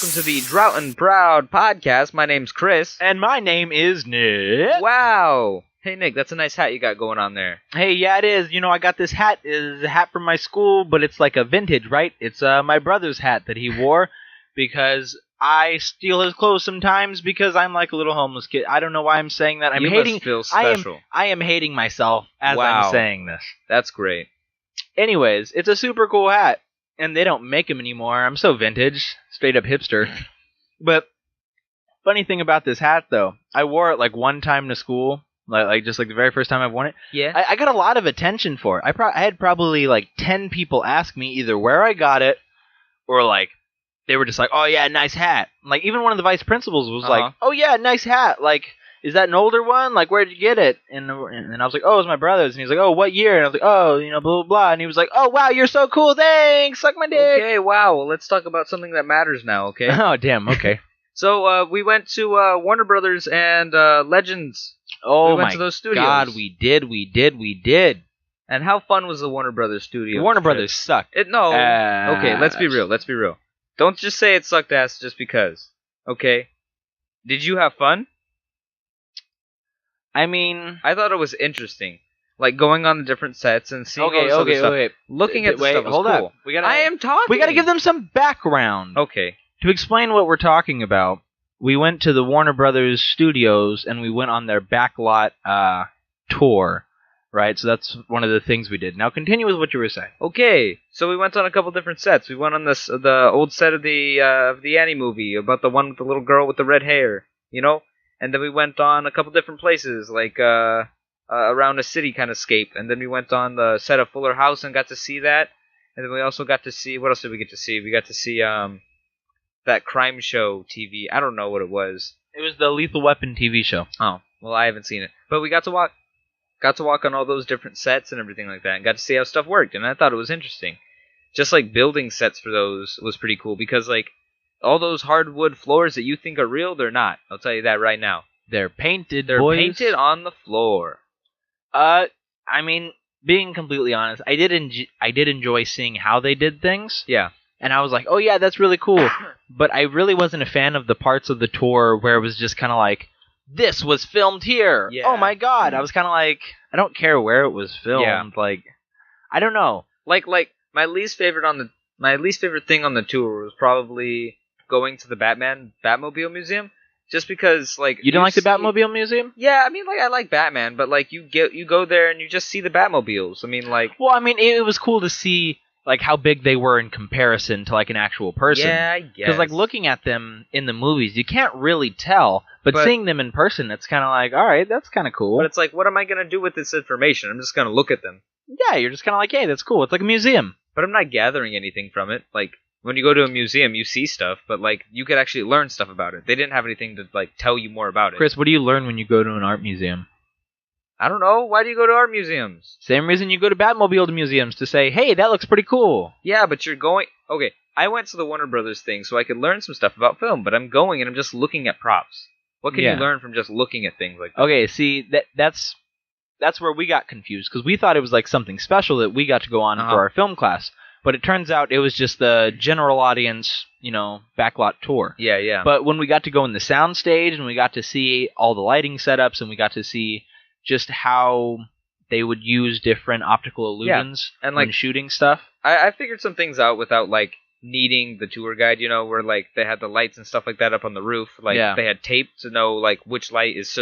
welcome to the Drought&Proud podcast. My name's Chris. And my name is Nick. Wow. Hey, Nick, that's a nice hat you got going on there. Hey, yeah, it is. You know, I got this hat. It's a hat from my school, but it's like a vintage, right? It's my brother's hat that he wore because I steal his clothes sometimes because I'm like a little homeless kid. I don't know why I'm saying that. You must feel special. I am hating myself as I'm saying this. That's great. Anyways, it's a super cool hat, and they don't make them anymore. I'm so vintage, straight up hipster. But funny thing about this hat, though, I wore it like one time to school. Like just like the very first time I've worn it. Yeah. I got a lot of attention for it. I had probably like 10 people ask me either where I got it or like they were just like, oh yeah, nice hat. Like even one of the vice principals was like, oh yeah, nice hat. Like, is that an older one? Like, where'd you get it? And I was like, oh, it was my brother's. And he's like, oh, what year? And I was like, oh, blah, blah, blah. And he was like, oh, wow, you're so cool. Thanks. Suck my dick. Okay, wow. Well, let's talk about something that matters now, okay? Oh, damn. Okay. So we went to Warner Brothers and Legends. Oh, we went to those studios. God, we did. And how fun was the Warner Brothers studio? Warner Brothers sucked. Okay, let's be real. Don't just say it sucked ass just because. Okay? Did you have fun? I mean, I thought it was interesting. Like going on the different sets and seeing all this other stuff. Okay. Looking at the stuff was hold cool. up. I am talking. We gotta give them some background. Okay. To explain what we're talking about, we went to the Warner Brothers studios and we went on their backlot tour, right? So that's one of the things we did. Now continue with what you were saying. Okay, so we went on a couple different sets. We went on the old set of the Annie movie about the one with the little girl with the red hair, you know? And then we went on a couple different places, like around a city kind of scape. And then we went on the set of Fuller House and got to see that. And then we also got to see, what else did we get to see? We got to see that crime show TV. I don't know what it was. It was the Lethal Weapon TV show. Oh, well, I haven't seen it. But we got to walk on all those different sets and everything like that, and got to see how stuff worked, and I thought it was interesting. Just like building sets for those was pretty cool, because like all those hardwood floors that you think are real, they're not. I'll tell you that right now. They're painted. They're painted on the floor. I mean, being completely honest, I did enjoy seeing how they did things. Yeah. And I was like, oh yeah, that's really cool. But I really wasn't a fan of the parts of the tour where it was just kind of like, this was filmed here. Yeah. Oh my god. I was kind of like, I don't care where it was filmed. Yeah. Like, I don't know. Like my least favorite thing on the tour was probably going to the Batmobile Museum. Just because, like... You didn't like the Batmobile Museum? Yeah, I mean, like, I like Batman, but, like, you go there and you just see the Batmobiles. I mean, like... Well, I mean, it was cool to see, like, how big they were in comparison to, like, an actual person. Yeah, I guess. Because, like, looking at them in the movies, you can't really tell, but seeing them in person, it's kind of like, alright, that's kind of cool. But it's like, what am I going to do with this information? I'm just going to look at them. Yeah, you're just kind of like, hey, that's cool. It's like a museum. But I'm not gathering anything from it. Like... When you go to a museum, you see stuff, but, like, you could actually learn stuff about it. They didn't have anything to, like, tell you more about it. Chris, what do you learn when you go to an art museum? I don't know. Why do you go to art museums? Same reason you go to Batmobile museums, to say, hey, that looks pretty cool. Yeah, but you're going... Okay, I went to the Warner Brothers thing so I could learn some stuff about film, but I'm going and I'm just looking at props. What can you learn from just looking at things like that? Okay, see, that's where we got confused, because we thought it was, like, something special that we got to go on for our film class. But it turns out it was just the general audience, backlot tour. Yeah. But when we got to go in the sound stage and we got to see all the lighting setups and we got to see just how they would use different optical illusions and when shooting stuff. I figured some things out without, like, needing the tour guide, where, like, they had the lights and stuff like that up on the roof. Like, they had tape to know, like, which light is,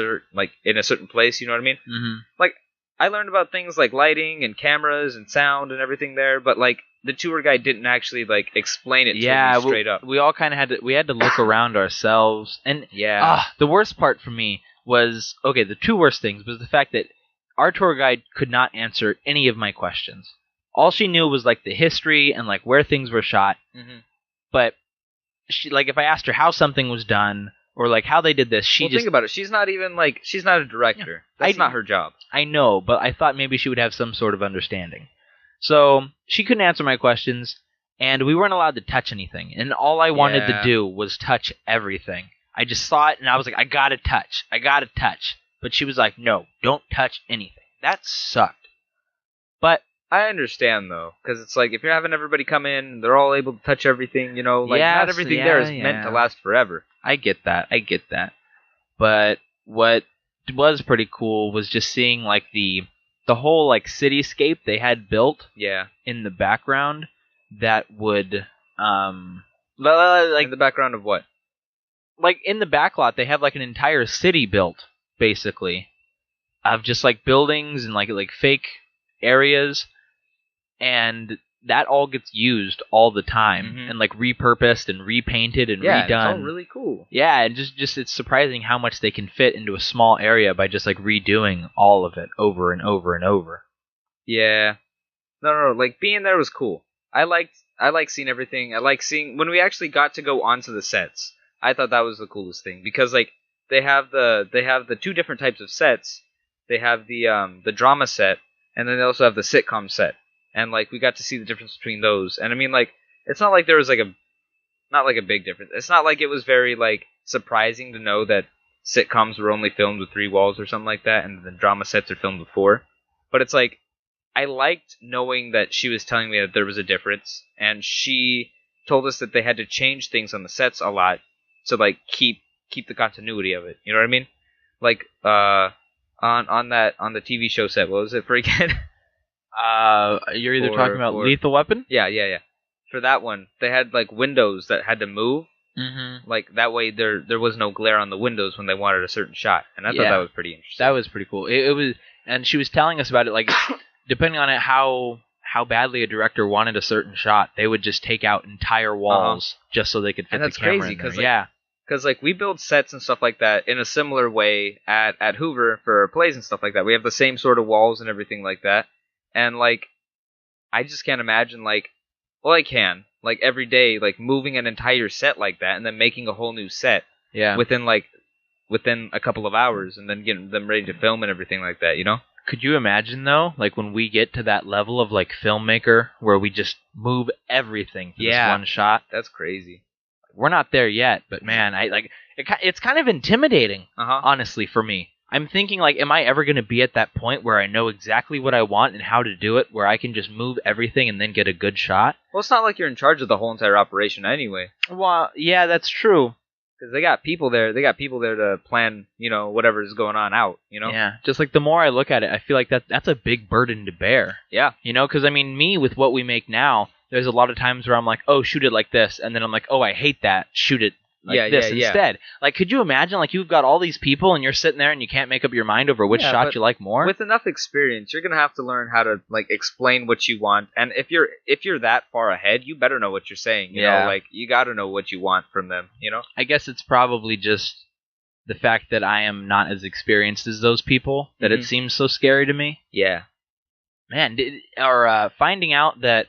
in a certain place, you know what I mean? Mm-hmm. Like, I learned about things like lighting and cameras and sound and everything there, but, like, the tour guide didn't actually, like, explain it to me straight up. We all kind of had to look around ourselves. And the worst part for me was, okay, the two worst things was the fact that our tour guide could not answer any of my questions. All she knew was, like, the history and, like, where things were shot. Mm-hmm. But, she, like, if I asked her how something was done or, like, how they did this, think about it. She's not even, like, she's not a director. Yeah, That's not her job. I know, but I thought maybe she would have some sort of understanding. So, she couldn't answer my questions, and we weren't allowed to touch anything. And all I wanted to do was touch everything. I just saw it, and I was like, I gotta touch. But she was like, no, don't touch anything. That sucked. But I understand though, because it's like if you're having everybody come in, they're all able to touch everything. Like not everything there is meant to last forever. I get that. But what was pretty cool was just seeing like the whole like cityscape they had built in the background that would like in the background of what? Like in the backlot they have like an entire city built basically of just like buildings and like fake areas, and that all gets used all the time and like repurposed and repainted and redone. Yeah, it's all really cool. Yeah, and just it's surprising how much they can fit into a small area by just like redoing all of it over and over and over. Yeah. No, like being there was cool. I like seeing everything. I like seeing when we actually got to go onto the sets. I thought that was the coolest thing because like they have the two different types of sets. They have the drama set, and then they also have the sitcom set. And like we got to see the difference between those. And I mean like it's not like there was like not like a big difference. It's not like it was very like surprising to know that sitcoms were only filmed with 3 walls or something like that, and the drama sets are filmed with 4. But it's like I liked knowing that she was telling me that there was a difference, and she told us that they had to change things on the sets a lot to like keep the continuity of it. You know what I mean? Like on the TV show set, what was it for again? You're either talking about Lethal Weapon? Yeah. For that one, they had like windows that had to move. Mm-hmm. Like that way, there was no glare on the windows when they wanted a certain shot, and I thought that was pretty interesting. That was pretty cool. It was, and she was telling us about it. Like, depending on it, how badly a director wanted a certain shot, they would just take out entire walls just so they could fit the camera in there. And that's crazy because like we build sets and stuff like that in a similar way at Hoover for plays and stuff like that. We have the same sort of walls and everything like that. And, like, I just can't imagine, like, well, I can, like, every day, like, moving an entire set like that and then making a whole new set within a couple of hours and then getting them ready to film and everything like that, you know? Could you imagine, though, like, when we get to that level of, like, filmmaker where we just move everything to this one shot? That's crazy. We're not there yet, but, man, it's kind of intimidating, honestly, for me. I'm thinking, like, am I ever going to be at that point where I know exactly what I want and how to do it, where I can just move everything and then get a good shot? Well, it's not like you're in charge of the whole entire operation anyway. Well, yeah, that's true. Because they got people there. They got people there to plan, whatever is going on out, Yeah, just like the more I look at it, I feel like that's a big burden to bear. Yeah. Because, I mean, me, with what we make now, there's a lot of times where I'm like, oh, shoot it like this, and then I'm like, oh, I hate that, shoot it this instead. Like, could you imagine, like, you've got all these people and you're sitting there and you can't make up your mind over which shot you like more? With enough experience, you're gonna have to learn how to like explain what you want. And if you're that far ahead, you better know what you're saying. You know, like you got to know what you want from them. I guess it's probably just the fact that I am not as experienced as those people that it seems so scary to me. Yeah, man. Finding out that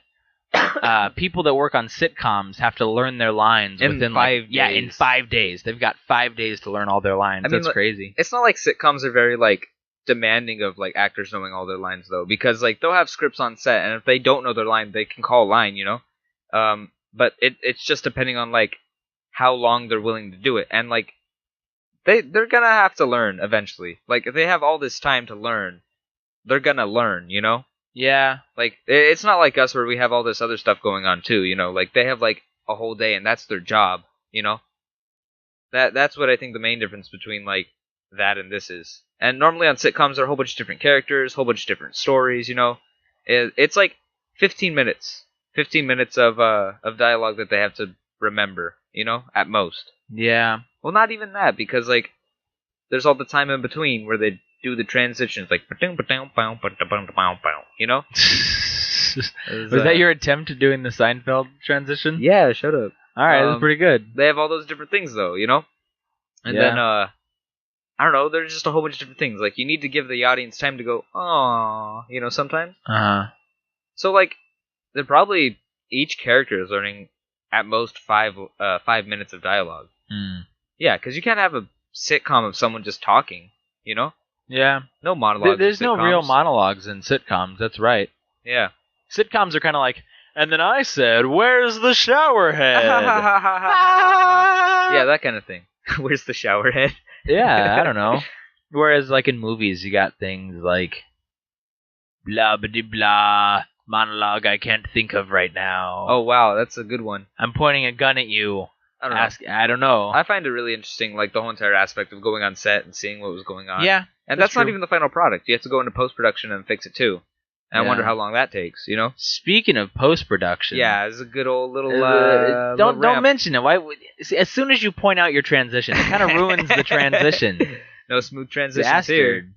people that work on sitcoms have to learn their lines within 5 days. Yeah, in 5 days. They've got 5 days to learn all their lines. I mean, that's crazy. It's not like sitcoms are very like demanding of like actors knowing all their lines though, because like they'll have scripts on set, and if they don't know their line, they can call a line, But it's just depending on like how long they're willing to do it, and like they're gonna have to learn eventually. Like if they have all this time to learn, they're gonna learn, Yeah. Like, it's not like us where we have all this other stuff going on, too, Like, they have, like, a whole day, and that's their job, That's what I think the main difference between, like, that and this is. And normally on sitcoms, there are a whole bunch of different characters, a whole bunch of different stories, It's, like, 15 minutes. 15 minutes of dialogue that they have to remember, at most. Yeah. Well, not even that, because, like, there's all the time in between where they do the transitions, like, Was that your attempt at doing the Seinfeld transition? Yeah, shut up. Alright, that's pretty good. They have all those different things, though, And then, I don't know, there's just a whole bunch of different things. Like, you need to give the audience time to go, aww, sometimes. Uh-huh. So, like, they're probably, each character is learning at most 5 minutes of dialogue. Mm. Yeah, because you can't have a sitcom of someone just talking, Yeah. No monologues. There's no real monologues in sitcoms, that's right. Yeah. Sitcoms are kind of like, and then I said, where's the shower head? Yeah, that kind of thing. Where's the shower head? Yeah, I don't know. Whereas, like, in movies, you got things like, blah, blah, blah, monologue I can't think of right now. Oh wow, that's a good one. I'm pointing a gun at you. I don't know. I don't know. I find it really interesting, like the whole entire aspect of going on set and seeing what was going on. Yeah, and that's not true. even the final product. You have to go into post-production and fix it too. And I wonder how long that takes. You know. Speaking of post-production, yeah, it's a good old little. Don't mention it. Why? As soon as you point out your transition, it kind of ruins the transition. No smooth transition here.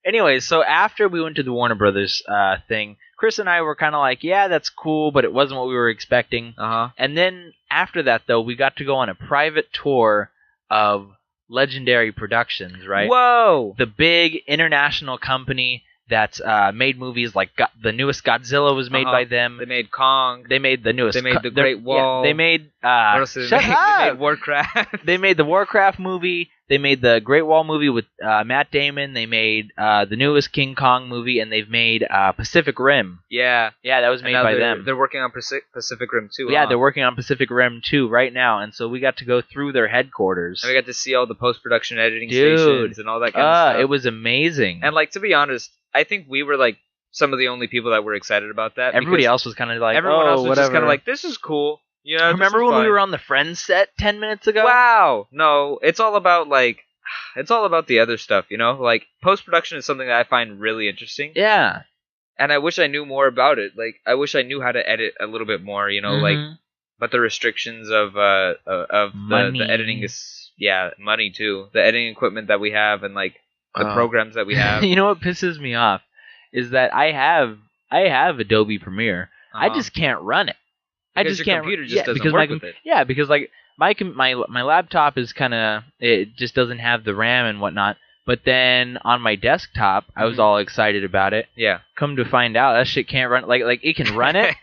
Anyway, so after we went to the Warner Brothers thing, Chris and I were kind of like, yeah, that's cool, but it wasn't what we were expecting. And then after that, though, we got to go on a private tour of Legendary Productions, right? Whoa! The big international company that's made movies like the newest Godzilla was made by them. They made Kong. They made the newest. They made the Great Wall. Yeah, they made. What else did they make? They made Warcraft. They made the Warcraft movie. They made the Great Wall movie with Matt Damon. They made the newest King Kong movie, and they've made Pacific Rim. Yeah, that was made by them. They're working on Pacific Rim 2. Yeah, they're working on Pacific Rim 2 right now, and so we got to go through their headquarters. And we got to see all the post-production editing stations and all that kind of stuff. It was amazing. And like, to be honest, I think we were like some of the only people that were excited about that. Everybody else was kind of like, everyone else was whatever. just kind of like, this is cool. Yeah. Remember when we were on the Friends set 10 minutes ago? Wow. No, it's all about the other stuff, you know? Like, post-production is something that I find really interesting. Yeah. And I wish I knew more about it. Like, I wish I knew how to edit a little bit more, you know, like, but the restrictions of the editing is, money too. The editing equipment that we have and like the programs that we have. You know what pisses me off is that I have Adobe Premiere. I just can't run it. Because I just your can't. Computer just doesn't work with it. Yeah, because like my laptop is kind of, it just doesn't have the RAM and whatnot. But then on my desktop, I was all excited about it. Yeah. Come to find out, that shit can't run. Like it can run it,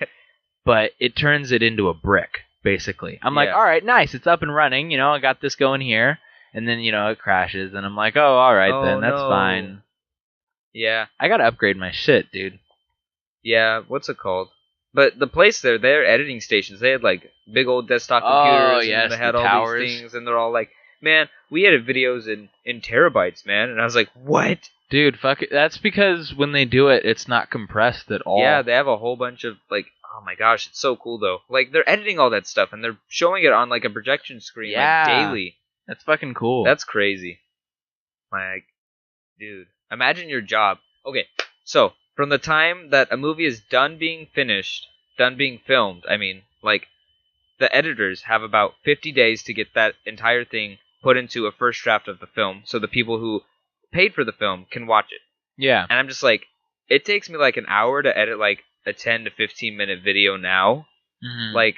but it turns it into a brick. Basically, I'm like, all right, nice, it's up and running. You know, I got this going here, and then it crashes, and I'm like, oh, all right, then that's fine. Yeah, I gotta upgrade my shit, dude. Yeah, what's it called? But the place there, their editing stations, they had like big old desktop computers, and they had all towers. These things, and they're all like, man, we edit videos in terabytes, man. And I was like, what? Dude, fuck it. That's because when they do it, it's not compressed at all. Yeah, they have a whole bunch of like, oh my gosh, it's so cool though. Like they're editing all that stuff and they're showing it on like a projection screen like daily. That's fucking cool. That's crazy. Like, dude, imagine your job. Okay, so from the time that a movie is done being finished, done being filmed, I mean, like, the editors have about 50 days to get that entire thing put into a first draft of the film so the people who paid for the film can watch it. Yeah. And I'm just like, it takes me like an hour to edit like a 10 to 15 minute video now. Like,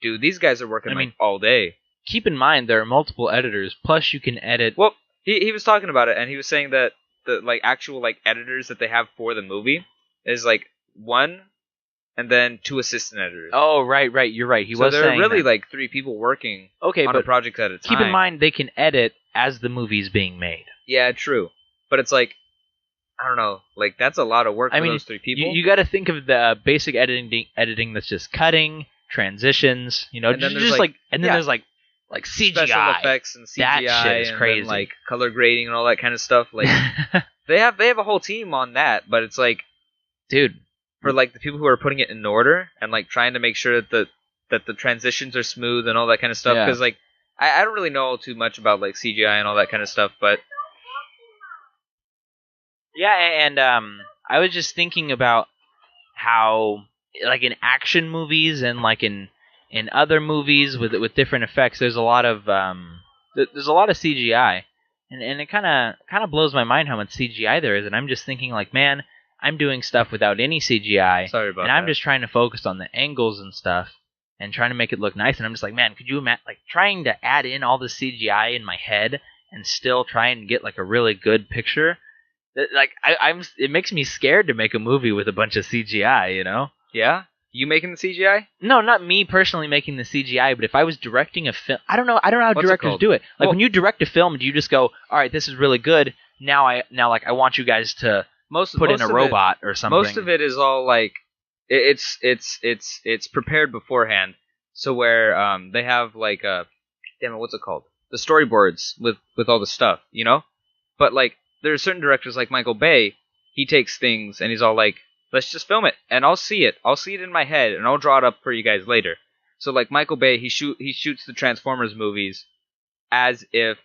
dude, these guys are working all day. Keep in mind there are multiple editors, plus you can edit. Well, he was talking about it, and he was saying that the like actual like editors that they have for the movie is like one, and then 2 assistant editors. Oh, right, you're right. He was saying there are really that. like 3 people working on a project at a time. Keep in mind they can edit as the movie's being made. Yeah, true. But it's like, I don't know, like that's a lot of work for those 3 people. You got to think of the basic editing that's just cutting, transitions, and then there's there's like CGI, special effects and CGI, that shit is crazy. And then, like color grading and all that kind of stuff. Like they have a whole team on that, but it's like, dude, for like the people who are putting it in order and like trying to make sure that the transitions are smooth and all that kind of stuff. Because like I don't really know too much about like CGI and all that kind of stuff, but yeah, and I was just thinking about how like in action movies and like in other movies with different effects, there's a lot of CGI, and it kind of blows my mind how much CGI there is, and I'm just thinking like, man, I'm doing stuff without any CGI. Sorry about that. I'm just trying to focus on the angles and stuff and trying to make it look nice, and I'm just like, man, could you imagine like trying to add in all the CGI in my head and still try and get like a really good picture? Like it makes me scared to make a movie with a bunch of CGI, you know? Yeah? You making the CGI? No, not me personally making the CGI, but if I was directing a film, I don't know how directors do it. Like when you direct a film, do you just go, all right, this is really good. Now I want you guys to put in a robot or something. Most of it is all like it's prepared beforehand. So where they have like what's it called? The storyboards with all the stuff, you know? But like there are certain directors like Michael Bay, he takes things and he's all like, let's just film it, and I'll see it. I'll see it in my head, and I'll draw it up for you guys later. So like Michael Bay, he shoots the Transformers movies as if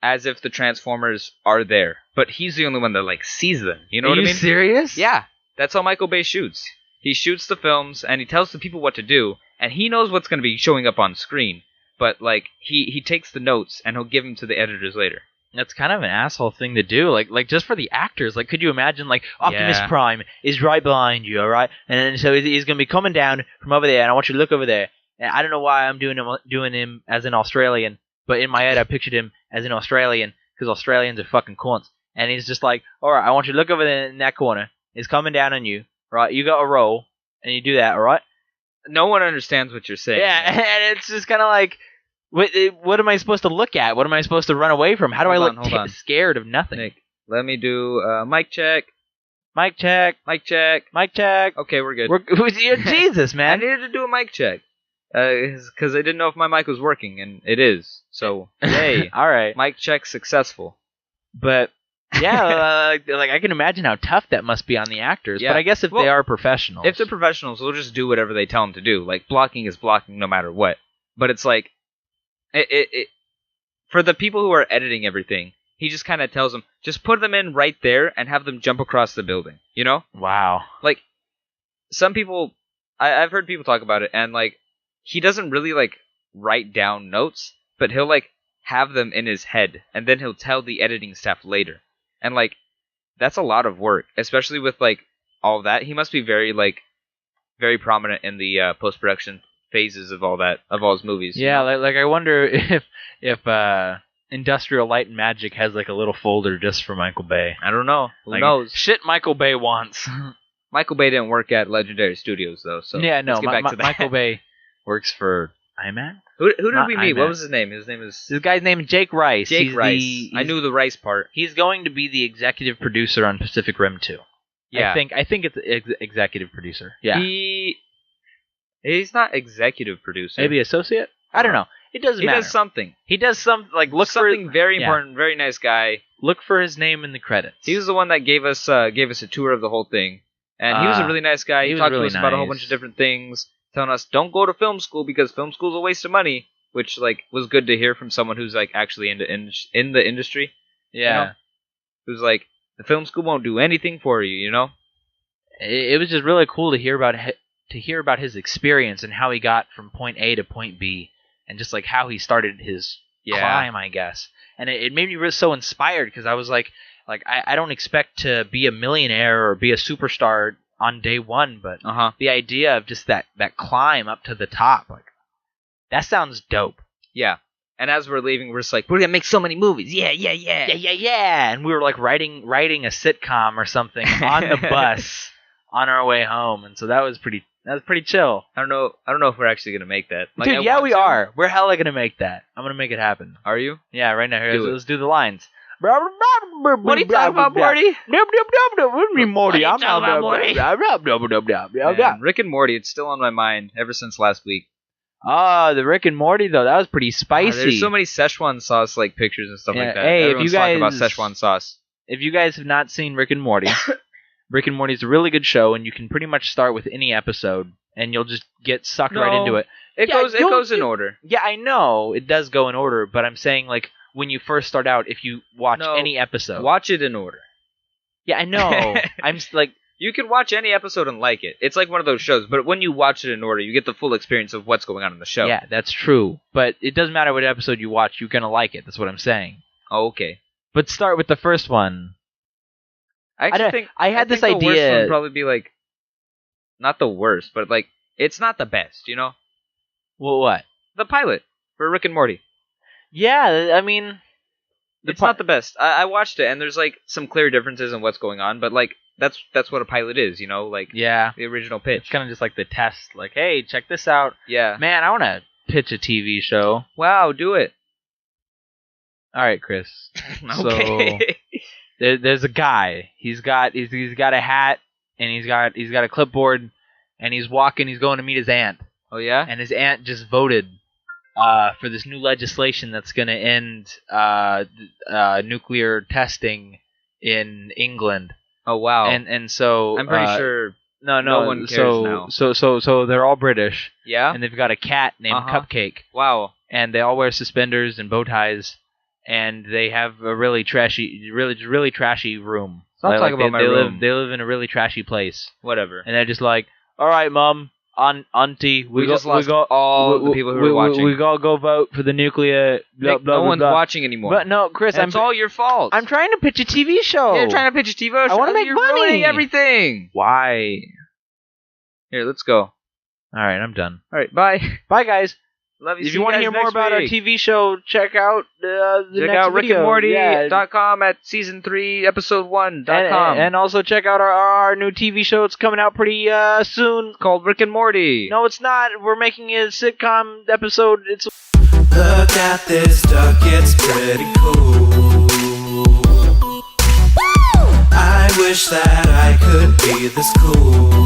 the Transformers are there, but he's the only one that like sees them. You know what I mean? Are you serious? Yeah, that's how Michael Bay shoots. He shoots the films and he tells the people what to do, and he knows what's going to be showing up on screen. But like he takes the notes and he'll give them to the editors later. That's kind of an asshole thing to do. Like just for the actors. Like, could you imagine, like, Optimus Yeah. Prime is right behind you, all right? And then so he's going to be coming down from over there, and I want you to look over there. And I don't know why I'm doing him as an Australian, but in my head I pictured him as an Australian because Australians are fucking cunts. And he's just like, all right, I want you to look over there in that corner. It's coming down on you, right? You got to roll, and you do that, all right? No one understands what you're saying. Yeah, man. and it's just kind of like, what am I supposed to look at? What am I supposed to run away from? How do Hold I on, look hold on. scared of nothing? Nick, let me do mic check. Mic check. Mic check. Mic check. Okay, we're good. Jesus, I man. needed to do a mic check because I didn't know if my mic was working, and it is. So yay, All right, mic check successful. but yeah, like I can imagine how tough that must be on the actors. Yeah. But I guess if they Well, are professionals, If they're professionals, they'll just do whatever they tell them to do. Like blocking is blocking no matter what. But it's like it for the people who are editing everything, he just kind of tells them, just put them in right there and have them jump across the building. You know? wow, Like, some people, I've heard people talk about it, and, like, he doesn't really, like, write down notes, but he'll, like, have them in his head, and then he'll tell the editing staff later. And, like, that's a lot of work, especially with, like, all of that. He must be very, like, very prominent in the post-production phases of all that, of all his movies. you yeah, know? like I wonder if Industrial Light and Magic has like a little folder just for Michael Bay. I don't know. Who Like, knows? Shit, Michael Bay wants. Michael Bay didn't work at Legendary Studios, though, so yeah, no, let's get back to that. Michael Bay works for IMAX. Who did not we meet? IMAX. What was his name? His name is This guy's name is Jake Rice. Jake He's Rice. I knew the Rice part. He's going to be the executive producer on Pacific Rim 2. Yeah. I think it's executive producer. Yeah. He's not executive producer. Maybe associate? I don't know. It doesn't he matter. does something. He does some look Something for very yeah. important. Very nice guy. look for his name in the credits. He was the one that gave us a tour of the whole thing, and he was a really nice guy. he He was talked really to us about a whole nice. bunch of different things, telling us don't go to film school because film school's a waste of money, which like was good to hear from someone who's like actually in the industry. yeah. You know? Who's like the film school won't do anything for you, you know? It was just really cool to hear about his experience and how he got from point A to point B, and just like how he started his climb, I guess. And it made me really so inspired because I was like I don't expect to be a millionaire or be a superstar on day one, but the idea of just that climb up to the top, like that sounds dope. Yeah. And as we're leaving, we're just like, we're gonna make so many movies. Yeah. Yeah. And we were like writing a sitcom or something on the bus on our way home, and so that was pretty chill. I don't know if we're actually gonna make that. Like, Dude, yeah, we are. We're hella gonna make that. I'm gonna make it happen. Are you? Yeah, right now. Here, Do it. let's do the lines. What are you talking about, Morty? Morty. I'm talking about, Morty? not. Man, Rick and Morty, it's still on my mind ever since last week. Oh, the Rick and Morty though, that was pretty spicy. There's so many Szechuan sauce like pictures and stuff Yeah, like that. hey, if Everyone's you talking about guys- Szechuan sauce. If you guys have not seen Rick and Morty, Rick and Morty is a really good show, and you can pretty much start with any episode, and you'll just get sucked right into it. It Yeah, goes in order. Yeah, I know it does go in order, but I'm saying like when you first start out, if you watch No, any episode, Watch it in order. yeah, I know. I'm like, You can watch any episode and like it. It's like one of those shows, but when you watch it in order, you get the full experience of what's going on in the show. yeah, that's true. But it doesn't matter what episode you watch, you're gonna like it. That's what I'm saying. Oh, okay. But start with the first one. I actually think I had this think the worst idea- one would probably be like, not the worst, but like it's not the best. You know, Well, what? the pilot for Rick and Morty. Yeah, I mean, It's not the best. I watched it, and there's like some clear differences in what's going on, but like that's what a pilot is. You know, like yeah. the original It's pitch. kind of just like the test. Like, hey, check this out, Yeah. man. I want to pitch a TV show. Wow, do it. All right, Chris. Okay. There's a guy. He's got a hat, and he's got a clipboard, and he's walking. He's going to meet his aunt, Oh yeah. and his aunt just voted for this new legislation that's going to end nuclear testing in England. Oh wow. And so I'm pretty sure. no one cares now. So they're all British. Yeah. And they've got a cat named Cupcake. Wow. And they all wear suspenders and bow ties, and they have a really trashy room. Stop talking about my room. They live in a really trashy place. Whatever. And they're just like, all right, Mom, Auntie, we just lost all the people who were watching. We gotta go vote for the nuclear. Blah, Nick, blah, no blah, one's blah. watching anymore. But no, Chris, it's all your fault. I'm trying to pitch a TV show. You're trying to pitch a TV show. I want to make You're money. ruining everything. Why? Here, let's go. All right, I'm done. All right, bye. Bye, guys. Love you. If you want to hear more about our TV show, check out the check next out video. rickandmorty.com at season 3 episode 1.com. And also check out our new TV show. It's coming out pretty soon. Called Rick and Morty. No, it's not. We're making a sitcom episode. It's Look at this duck, it's pretty cool. I wish that I could be this cool.